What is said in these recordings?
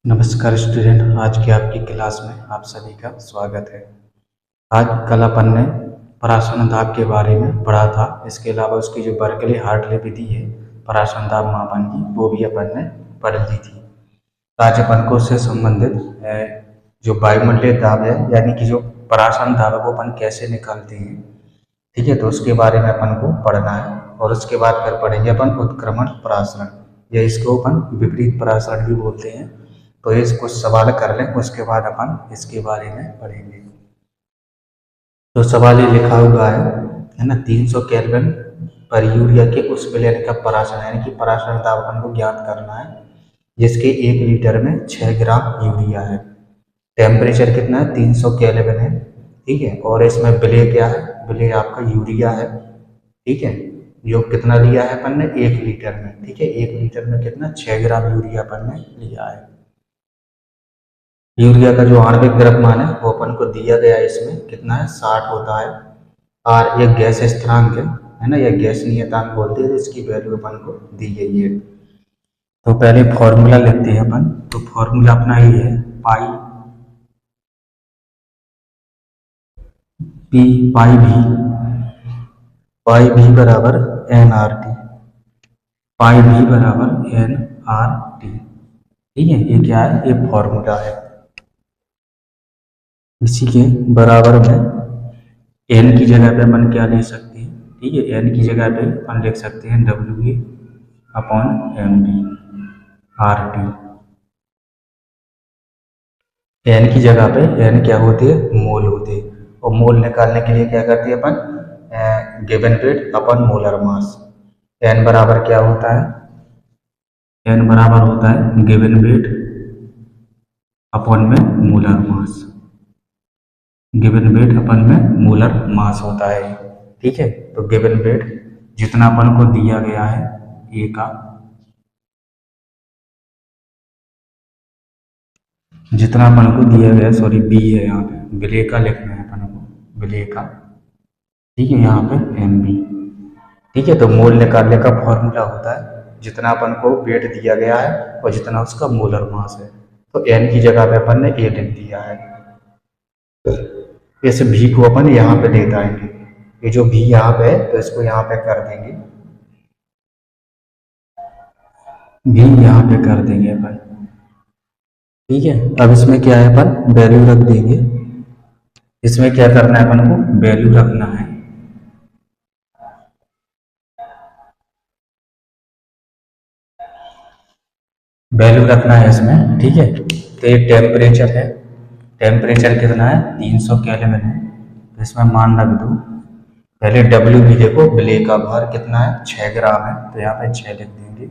नमस्कार स्टूडेंट, आज की आपकी क्लास में आप सभी का स्वागत है। आज कल अपन ने पराश्रय दाब के बारे में पढ़ा था। इसके अलावा उसकी जो बर्कले हार्टले विधि है पराश्रय दाब मापन की, वो भी अपन ने पढ़ ली थी। आज अपन को उससे संबंधित जो वायुमंडलीय दाब है यानी कि जो पराश्रय दाब है वो अपन कैसे निकालते हैं, ठीक है, तो उसके बारे में अपन को पढ़ना है। और उसके बाद फिर पढ़ेंगे अपन उत्क्रमण परासरण, या इसको अपन विपरीत परासरण भी बोलते हैं। तो ये कुछ सवाल कर लें, उसके बाद अपन इसके बारे में पढ़ेंगे। तो सवाल ये लिखा हुआ है ना, 300 केल्विन पर यूरिया के उस विलयन का परासरण यानी कि परासरण दाब अपन को ज्ञात करना है, जिसके 1 लीटर में 6 ग्राम यूरिया है। टेम्परेचर कितना है, 300 केल्विन है, ठीक है। और इसमें विलय क्या है, विलय आपका यूरिया है, ठीक है। जो कितना लिया है अपन ने, 1 लीटर में, ठीक है। 1 लीटर में कितना, 6 ग्राम यूरिया अपन ने लिया है। यूरिया का जो आणविक द्रव्यमान है वो अपन को दिया गया है, इसमें कितना है, 60 होता है। और ये गैस स्थिरांक है ना, यह गैस नियतांक बोलते हैं, तो इसकी वैल्यू अपन को दी गई है। तो पहले फॉर्मूला लिखते हैं अपन। तो फॉर्मूला अपना ये है, पाई पी पाई भी बराबर एन आर टी, पाई भी बराबर एन आर टी, ठीक है। ये क्या है, ये फॉर्मूला है। इसी के बराबर में एन की जगह पे अपन क्या ले सकते हैं, ठीक है, एन की जगह पे अपन लिख सकते हैं W A upon M B R T. N की जगह पे एन क्या होती है, मोल होती है। और मोल निकालने के लिए क्या करते हैं अपन, गिवन वेट अपन मोलर मास। एन बराबर क्या होता है, एन बराबर होता है गिवन वेट अपॉन में मोलर मास, गिवन वेट अपन में मोलर मास होता है, ठीक है। तो गिवन वेट जितना अपन को दिया गया है ए का, जितना अपन को दिया गया, सॉरी बी है यहाँ पे, विलय का लिखना है अपन को, विलय का, ठीक है, यहाँ पे एम बी, ठीक है। तो मोल निकालने का फॉर्मूला होता है जितना अपन को वेट दिया गया है और जितना उसका मोलर मास है। तो एन की जगह पे अपन ने ए लिख दिया है। इस भी को अपन यहाँ पे लेकर आएंगे, ये जो भी यहाँ पे है तो इसको यहाँ पे कर देंगे, भी यहाँ पे कर देंगे अपन, ठीक है। अब इसमें क्या है, अपन वैल्यू रख देंगे। इसमें क्या करना है, अपन को वैल्यू रखना है, वैल्यू रखना है इसमें, ठीक है। तो ये टेम्परेचर है, टेम्परेचर कितना है, 300 केल्विन है। तो इसमें मान रख दो। पहले डब्ल्यू भी देखो, विलय का भार कितना है, 6 ग्राम है, तो यहाँ पे 6 लिख देंगे,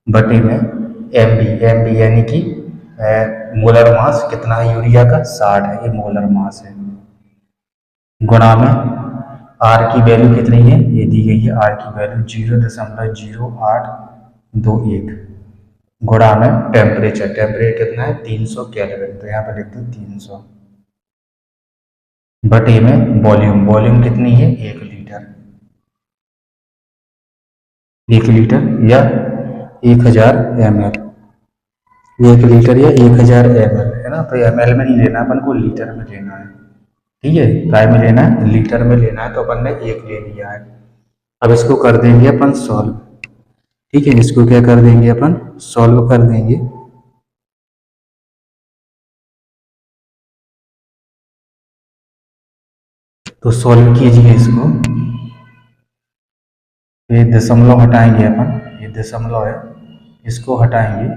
बटे में एम बी यानी कि मोलर मास कितना है यूरिया का, 60 है, ये मोलर मास है, गुणा में आर की वैल्यू कितनी है, ये दी गई है, आर की वैल्यू 0.0821, गुणा में टेम्परेचर, टेम्परेचर कितना है, 300 केल्विन, तो यहाँ पे लिख दो 300, बटे में वॉल्यूम, वॉल्यूम कितनी है, 1 लीटर, 1 लीटर या 1000 ml, 1 लीटर या 1000 ml है ना। तो ml में नहीं लेना, अपन को लीटर में लेना है, ठीक है। काय में लेना है, लीटर में लेना है, तो अपन ने 1 ले लिया है। अब इसको कर देंगे अपन सॉल्व, ठीक है। इसको क्या कर देंगे अपन, सॉल्व कर देंगे। तो सॉल्व कीजिए इसको, ये दशमलव हटाएंगे अपन, ये दशमलव है, इसको हटाएंगे,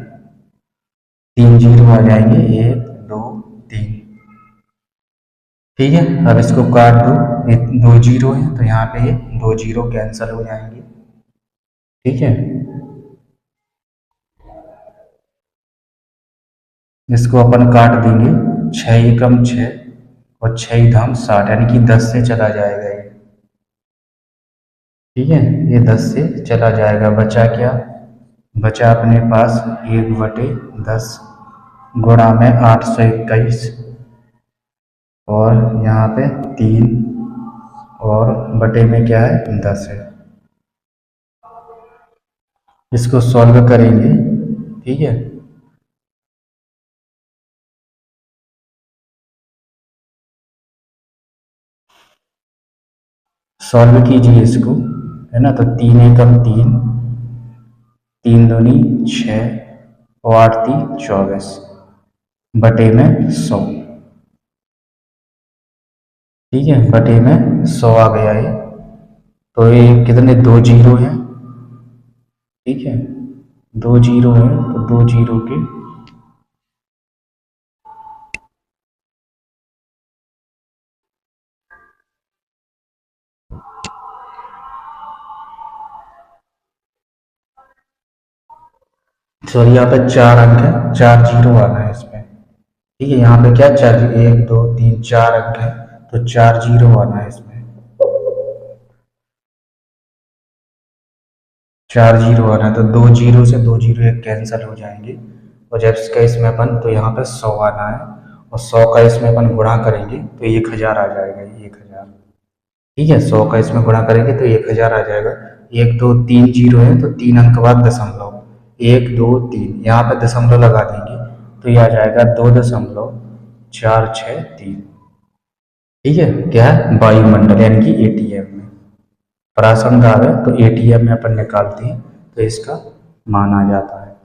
3 जीरो आ जाएंगे, 1 2 3, ठीक है। अब इसको काट दो, ये 2 जीरो है तो यहाँ पे ये 2 जीरो कैंसिल हो जाएंगे, ठीक है। इसको अपन काट देंगे, 6 एकम 6 और 6 धाम 60, यानी कि 10 से चला जाएगा ये, ठीक है। ये 10 से चला जाएगा, बचा क्या, बचा अपने पास 1/10 गुणा में 821 और यहाँ पे 3 और बटे में क्या है, 10 है। इसको सॉल्व करेंगे, ठीक है। सॉल्व कीजिए इसको, है ना। तो 3 एकम 3, 3 दूनी 6 और 8 तीन 24 बटे में 100। ठीक है, बटे में 100 आ गया ये। तो ये कितने, 2 जीरो हैं। ठीक है, 2 जीरो है, तो 2 जीरो के सॉरी, यहाँ पे 4 अंक है, 4 जीरो आना है इसमें। ठीक है, यहाँ पे क्या 4, 1 2 3 4 अंक है, तो 4 जीरो आना है इसमें। 4 जीरो आना है, तो 2 जीरो से 2 जीरो एक कैंसिल हो जाएंगे। और जब इसका इसमें अपन, तो यहाँ पे 100 आना है, और 100 का इसमें अपन गुणा करेंगे तो 1000 आ जाएगा, ये 1000। ठीक है, 100 का इसमें गुणा करेंगे तो 1000 आ जाएगा। 1 2 3 जीरो है, तो 3 अंक बाद दशमलव, 1 2 3, यहाँ पे दशमलव लगा देंगे तो ये आ जाएगा 2.463। ठीक है, क्या है, वायुमंडल यानी कि एटीएम में परासरण दाब है, तो एटीएम में अपन निकालते हैं तो इसका मान आ जाता है।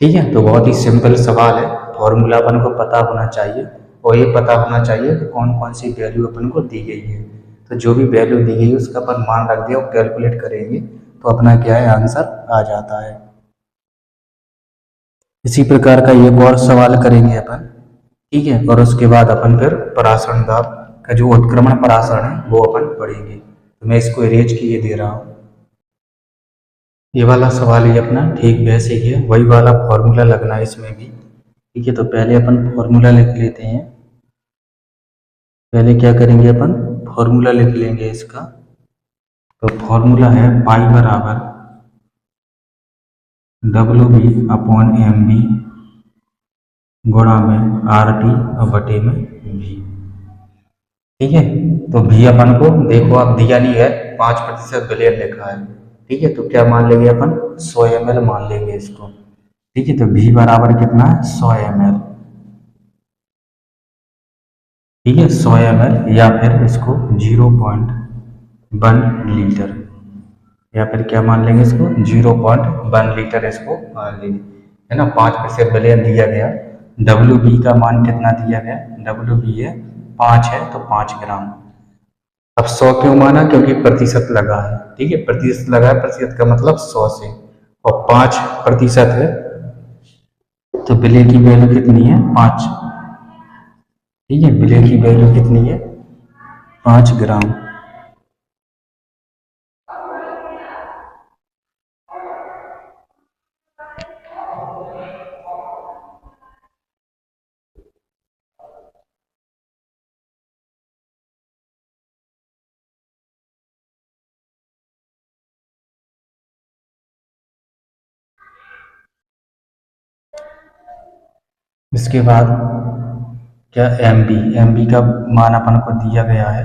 ठीक है, तो बहुत ही सिंपल सवाल है, फॉर्मूला अपन को पता होना चाहिए, और ये पता होना चाहिए कि कौन कौन सी वैल्यू अपन को दी गई है। तो जो भी वैल्यू दी गई है उसका अपन मान रख दिया और कैलकुलेट करेंगे तो अपना क्या है, आंसर आ जाता है। इसी प्रकार का एक और सवाल करेंगे अपन। ठीक है, और उसके बाद अपन फिर परासरण दाब का जो उत्क्रमण परासरण है वो अपन पढ़ेंगे। तो मैं इसको इरेज किए दे रहा हूँ। ये वाला सवाल ही अपना ठीक वैसे ही है, वही वाला फॉर्मूला लगना है इसमें भी। ठीक है, तो पहले अपन फॉर्मूला लिख लेते हैं। पहले क्या करेंगे, अपन फॉर्मूला लिख लेंगे इसका। तो फॉर्मूला है पाई बराबर WB अपॉन MB गुणा में RT और बटे में V। ठीक है, तो V अपन को देखो आप दिया नहीं है, 5% विलयन लिखा है। ठीक है, तो क्या मान लेंगे अपन, 100 ml मान लेंगे इसको। ठीक है, तो V बराबर कितना है, 100 ml। ठीक है, 100 ml, या फिर इसको 0.1 लीटर, या फिर क्या मान लेंगे इसको, 0.1 लीटर इसको मान लेंगे, है ना। 5% विलयन दिया गया। WB का मान कितना दिया गया, WB है 5 है, तो 5 ग्राम। अब 100 क्यों माना, क्योंकि प्रतिशत लगा है। ठीक है, प्रतिशत लगा है, प्रतिशत का मतलब 100 से, और 5% है, तो विलय की वैल्यू कितनी है, 5। ठीक है, विलय की वैल्यू कितनी है, 5 ग्राम। इसके बाद क्या, एमबी का मान अपन को दिया गया है।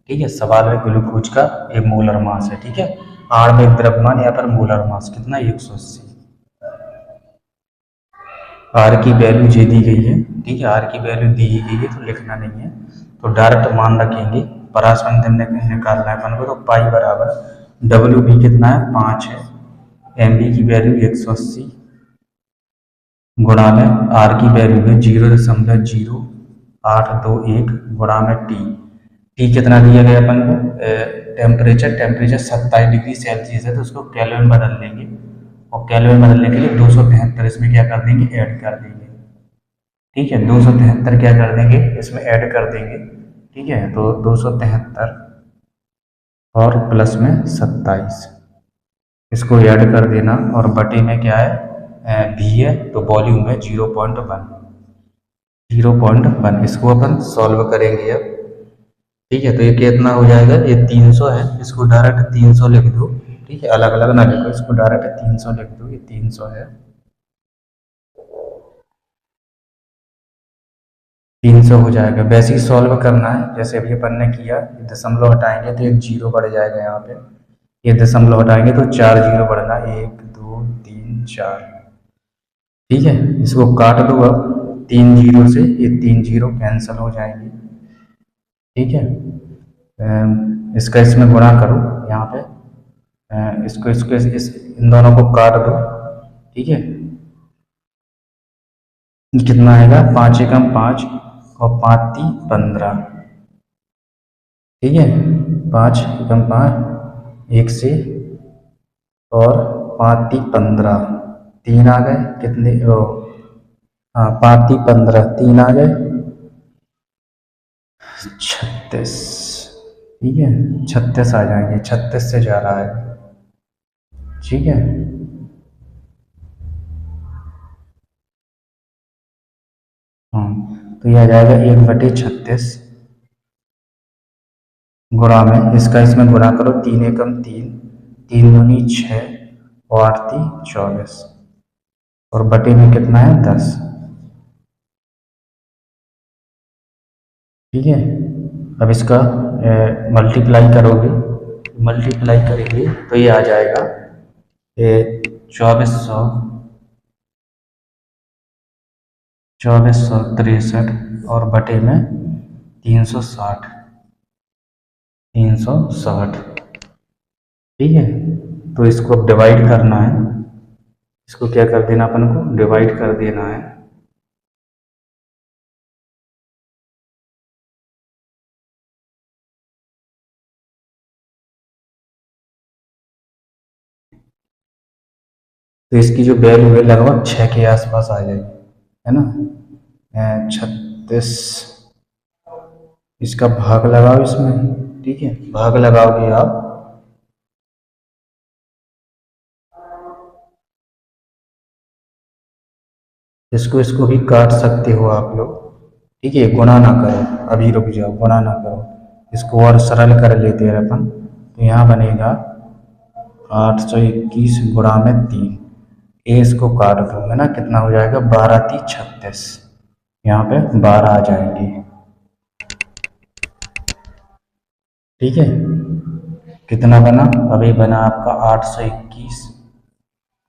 ठीक है, सवाल में ग्लूकोज का एक मोलर मास है। ठीक है, आणविक द्रव्यमान या फिर मोलर मास कितना, 180। आर की वैल्यू जे दी गई है। ठीक है, आर की वैल्यू दी ही गई है तो लिखना नहीं है, तो डायरेक्ट मान रखेंगे। परासरण निकालना है अपन को, तो पाई बराबर WB कितना है, 5 है, MB की वैल्यू 180 गुणा में आर की वैल्यू है 0.0821 गुणा में टी कितना दिया गया अपन को, टेम्परेचर 27 डिग्री सेल्सियस है, तो उसको केल्विन बदल लेंगे, और केल्विन बदलने के लिए 273 इसमें क्या कर देंगे, ऐड कर देंगे। ठीक है, 273 क्या कर देंगे, इसमें ऐड कर देंगे। ठीक है, तो 273 और प्लस में 27, इसको ऐड कर देना, और बटे में क्या है, भी है, तो वॉल्यूम है 0.1, इसको अपन सॉल्व करेंगे अब। ठीक है, तो ये कितना हो जाएगा, ये 300 है, इसको डायरेक्ट 300 लिख दो। ठीक है, अलग अलग ना लिखो, इसको डायरेक्ट 300 लिख दो, ये 300 है। 300 हो जाएगा, वैसे ही सॉल्व करना है जैसे अभी अपन ने किया। दशमलव हटाएंगे तो एक जीरो बढ़ जाएगा यहाँ पे, ये दशमलव हटाएंगे तो 4 जीरो बढ़ना, 1 2 3 4। ठीक है, इसको काट दो अब, 3 जीरो से ये 3 जीरो कैंसिल हो जाएंगे। ठीक है, इसका इसमें गुणा करो यहाँ पे, इसको इसको इन दोनों को काट दो, ठीक है। कितना आएगा, 5 एकम 5 और 5 × 3 = 15, ठीक है। 5 एकम 5 1 से, और 5 × 3 = 15, 3 आ गए कितने, ओ हाँ 5 × 3 = 15, 3 आ गए 36, ठीक है। 36 आ जाएंगे, 36 से जा रहा है, ठीक है। तो यह आ जाएगा 1/36 गुणा में, इसका इसमें गुणा करो, 3 एकम 3, 3 दूनी 6 और 8 × 3 = 24, और बटे में कितना है 10, ठीक है। अब इसका मल्टीप्लाई करोगे, मल्टीप्लाई करेंगे तो ये आ जाएगा 2463 और बटे में 360, ठीक है। तो इसको अब डिवाइड करना है, इसको क्या कर देना, अपन को डिवाइड कर देना है। तो इसकी जो वैल्यू है लगभग 6 के आसपास आ जाएगी, है ना। 36, इसका भाग लगाओ इसमें, ठीक है। भाग लगाओगे आप, इसको भी काट सकते हो आप लोग, ठीक है। गुणा ना करो, अभी रुक जाओ, गुणा ना करो, इसको और सरल कर लेते हैं अपन। तो यहाँ बनेगा 821 गुणा में 3, इसको काट दो, है ना, कितना हो जाएगा, 12 × 3 = 36, यहाँ पे 12 आ जाएंगे, ठीक है। कितना बना, अभी बना आपका 821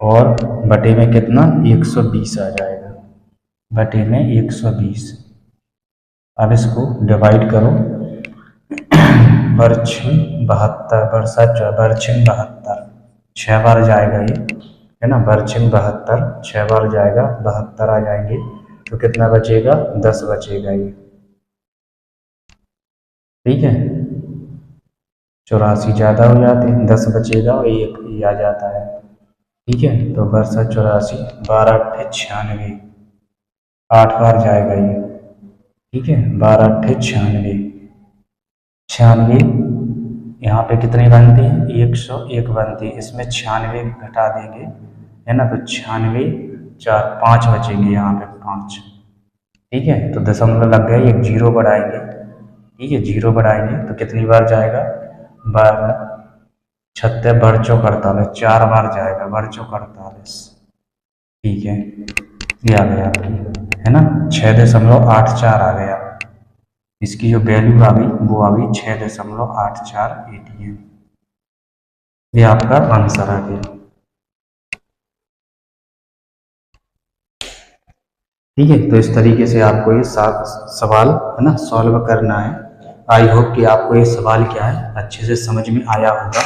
और बटे में कितना 120 आ जाएगा, बटे में 120। अब इसको डिवाइड करो, बरछिन 72, बरसा 72, 6 बार जाएगा ये, है ना। बरछिन 72 6 बार जाएगा, 72 आ जाएंगे, तो कितना बचेगा, 10 बचेगा ये, ठीक है। 84 ज़्यादा हो जाते हैं, 10 बचेगा और 1 ही आ जाता है, ठीक है। तो बरसा 84, 12 × 8 = 96, 8 बार जाएगा ये, ठीक है। 12 × 8 = 96, 96 यहाँ पे कितनी बनती है, 101 बनती है, इसमें 96 घटा देंगे, है ना। तो 96 4 5 बचेंगे, यहाँ पे 5, ठीक है। तो दशमलव लग गए, एक 0 बढ़ाएंगे, ठीक है, 0 बढ़ाएंगे तो कितनी बार जाएगा, 12 36 बढ़ चौक 48, 4 बार जाएगा, बढ़ चौक 48, ठीक है। ये आ गया आपकी, है ना, 6.84 आ गया। इसकी जो वैल्यू आ गई वो आ गई 6.84 ATM, ये आपका आंसर आ गया, ठीक है। तो इस तरीके से आपको ये सवाल, है ना, सॉल्व करना है। आई होप कि आपको ये सवाल क्या है अच्छे से समझ में आया होगा,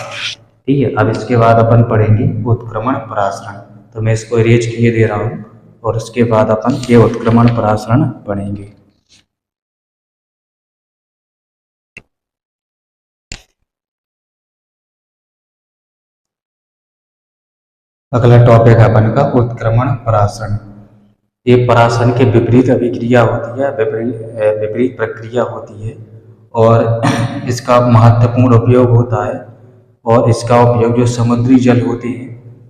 ठीक है। अब इसके बाद अपन पढ़ेंगे उत्क्रमण परासरण, तो मैं इसको इरेज किए दे रहा हूँ, और उसके बाद अपन ये उत्क्रमण परासरण पढ़ेंगे। अगला टॉपिक है अपन का उत्क्रमण परासरण। ये परासरण के विपरीत अभिक्रिया होती है, विपरीत प्रक्रिया होती है, और इसका महत्वपूर्ण उपयोग होता है। और इसका उपयोग जो समुद्री जल होते हैं,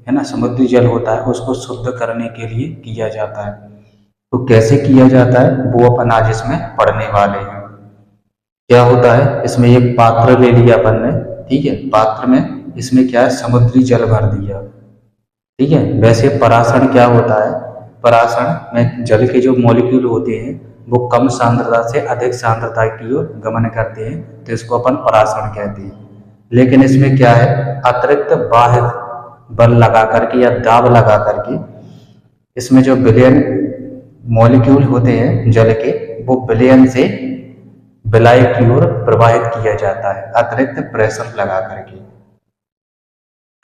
है ना, समुद्री जल होता है उसको शुद्ध करने के लिए किया जाता है। तो कैसे किया जाता है वो अपन आज इसमें पढ़ने वाले हैं। क्या होता है, इसमें एक पात्र ले लिया अपन ने, ठीक है। पात्र में इसमें क्या है, समुद्री जल भर दिया, ठीक है। वैसे परासरण क्या होता है, परासरण में जल के जो मॉलिक्यूल होते हैं वो कम सांद्रता से अधिक सांद्रता की ओर गमन करते हैं, तो इसको अपन परासरण कहते हैं। लेकिन इसमें क्या है, अतिरिक्त बाह्य बल लगा करके या दाब लगा करके इसमें जो विलयन मॉलिक्यूल होते हैं जल के, वो विलयन से विलायक की ओर प्रवाहित किया जाता है अतिरिक्त प्रेशर लगा करके।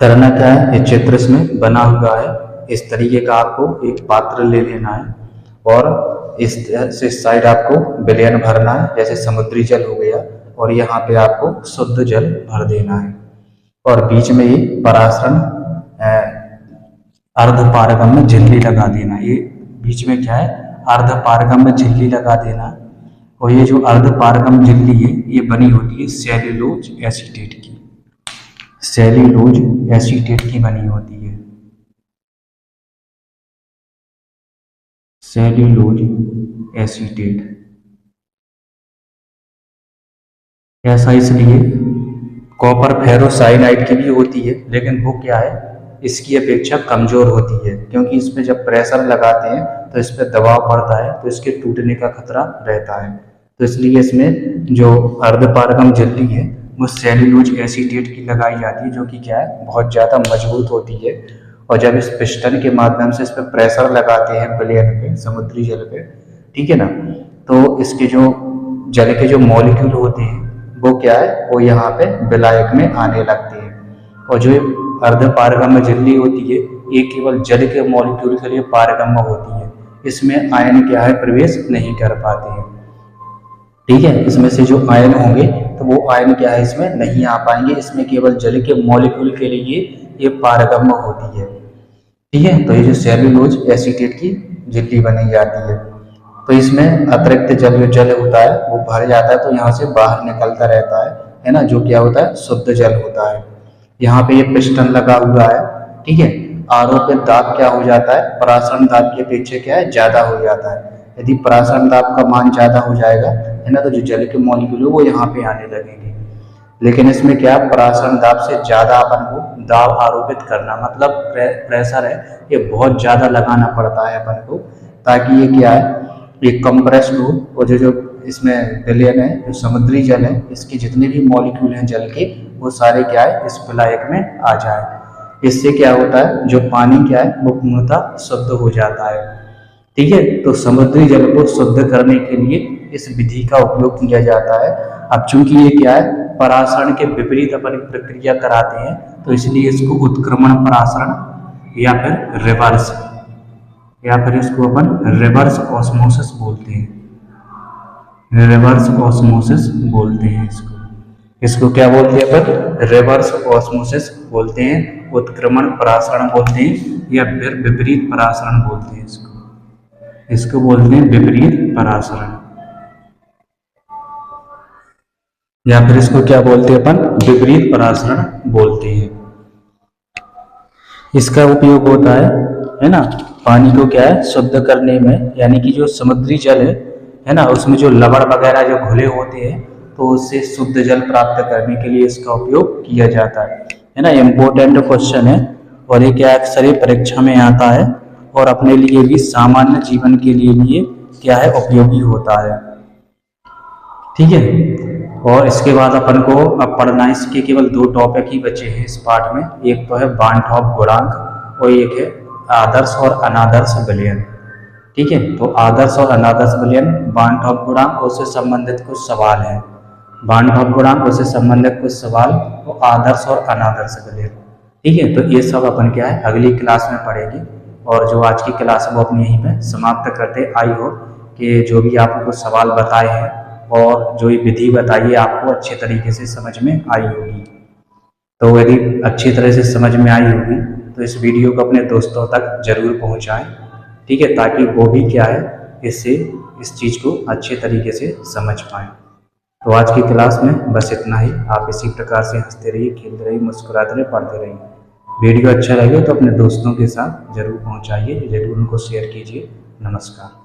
करना क्या है, ये चित्र इसमें बना हुआ है। इस तरीके का आपको एक पात्र ले लेना है और इस साइड आपको विलयन भरना है, जैसे समुद्री जल हो गया, और यहाँ पे आपको शुद्ध जल भर देना है। और बीच में ये पराशरण अर्धपारगम्य झिल्ली लगा देना। ये बीच में क्या है, अर्धपारगम्य झिल्ली लगा देना। और ये जो अर्धपारगम्य झिल्ली है ये बनी होती है सेल्यूलोज एसीटेट की, सेल्यूलोज एसीटेट की बनी होती है, सेल्यूलोज एसीटेट। ऐसा इसलिए कॉपर फेरोसाइनाइड की भी होती है, लेकिन वो क्या है, इसकी अपेक्षा कमजोर होती है, क्योंकि इस पर जब प्रेशर लगाते हैं तो इस पर दबाव पड़ता है, तो इसके टूटने का खतरा रहता है। तो इसलिए इसमें जो अर्धपारगम झिल्ली है वो सेल्यूलोज एसीटेट की लगाई जाती है, जो कि क्या है, बहुत ज़्यादा मजबूत होती है। और जब इस पिस्टन के माध्यम से इस पर प्रेशर लगाते हैं विलयन पे, समुद्री जल पे, ठीक है ना, तो इसके जो जल के जो मॉलिक्यूल होते हैं वो क्या है, वो यहाँ पे विलायक में आने लगते हैं। और जो अर्धपारगम्य झिल्ली होती है ये केवल जल के मॉलिक्यूल के लिए पारगम्य होती है, इसमें आयन क्या है, प्रवेश नहीं कर पाते हैं। ठीक है, इसमें से जो आयन होंगे तो वो आयन क्या है, इसमें नहीं आ पाएंगे, इसमें केवल जल के मॉलिक्यूल के लिए ये पारगम्य होती है। ठीक है, तो ये जो सेल्यूलोज एसीटेट की झिल्ली बनी जाती है, तो इसमें अतिरिक्त जल होता है वो भर जाता है, तो यहाँ से बाहर निकलता रहता है ना, जो क्या होता है, शुद्ध जल होता है। यहाँ पे ये पिस्टन लगा हुआ है, ठीक है। आरओ पे दाब क्या हो जाता है, पराशरण दाब की अपेक्षा क्या है, ज्यादा हो जाता है। यदि पराशरण दाब का मान ज्यादा हो जाएगा, है ना, तो जो जल के मॉलिक्यूल है वो यहाँ पे आने लगेंगे। लेकिन इसमें क्या, पराशरण दाब से ज्यादा अपन को दाब आरोपित करना, मतलब प्रेशर है ये बहुत ज्यादा लगाना पड़ता है अपन को, ताकि ये क्या है, ये कंप्रेस्ड हो। और जो इसमें विलयन है, जो समुद्री जल है, इसके जितने भी मॉलिक्यूल हैं जल के, वो सारे क्या है, इस विलायक में आ जाए। इससे क्या होता है, जो पानी क्या है वो पूर्णतः शुद्ध हो जाता है। ठीक है, तो समुद्री जल को शुद्ध करने के लिए इस विधि का उपयोग किया जाता है। अब चूंकि ये क्या है, पराशरण के विपरीत अपन प्रक्रिया कराते हैं, तो इसलिए इसको उत्क्रमण पराशरण या फिर रिवर्स, या फिर इसको अपन रिवर्स ऑस्मोसिस बोलते हैं, रिवर्स ऑस्मोसिस बोलते हैं इसको क्या बोलते हैं अपन, रिवर्स ऑस्मोसिस बोलते हैं, उत्क्रमण पराशरण बोलते हैं, या फिर विपरीत पराशरण बोलते हैं। इसको बोलते हैं विपरीत पराशरण, या फिर इसको क्या बोलते हैं अपन, विपरीत पराशरण बोलते हैं। इसका उपयोग होता है ना, पानी को क्या है, शुद्ध करने में, यानी कि जो समुद्री जल है ना, उसमें जो लवण वगैरह जो घुले होते हैं, तो उससे शुद्ध जल प्राप्त करने के लिए इसका उपयोग किया जाता है ना। इम्पोर्टेंट क्वेश्चन है, और ये क्या अक्सर परीक्षा में आता है, और अपने लिए भी, सामान्य जीवन के लिए भी क्या है, उपयोगी होता है। ठीक है, और इसके बाद अपन को अब पढ़ना, इसके केवल 2 टॉपिक ही बचे हैं इस पार्ट में। एक तो है बार्नठॉप गुणांक, और एक है आदर्श और अनादर्श विलयन। ठीक है, तो आदर्श और अनादर्श विलयन, बार्नठॉप गुणांक, उससे संबंधित कुछ सवाल हैं। बार्नठॉप गुणांक, उससे संबंधित कुछ सवाल, और आदर्श और अनादर्श विलयन। ठीक है, तो ये सब अपन क्या है, अगली क्लास में पढ़ेंगे। और जो आज की क्लास है वो अपनी यहीं पे समाप्त करते। आई हो कि जो भी आपको सवाल बताए हैं और जो ये विधि बताई है आपको अच्छे तरीके से समझ में आई होगी। तो यदि अच्छी तरह से समझ में आई होगी तो इस वीडियो को अपने दोस्तों तक जरूर पहुंचाएं, ठीक है, ताकि वो भी क्या है, इससे इस चीज़ को अच्छे तरीके से समझ पाएँ। तो आज की क्लास में बस इतना ही। आप इसी प्रकार से हंसते रहिए, खेलते रहिए, मुस्कुराते रहिए, पढ़ते रहिए। वीडियो अच्छा लगे तो अपने दोस्तों के साथ जरूर पहुंचाइए, जरूर उनको शेयर कीजिए। नमस्कार।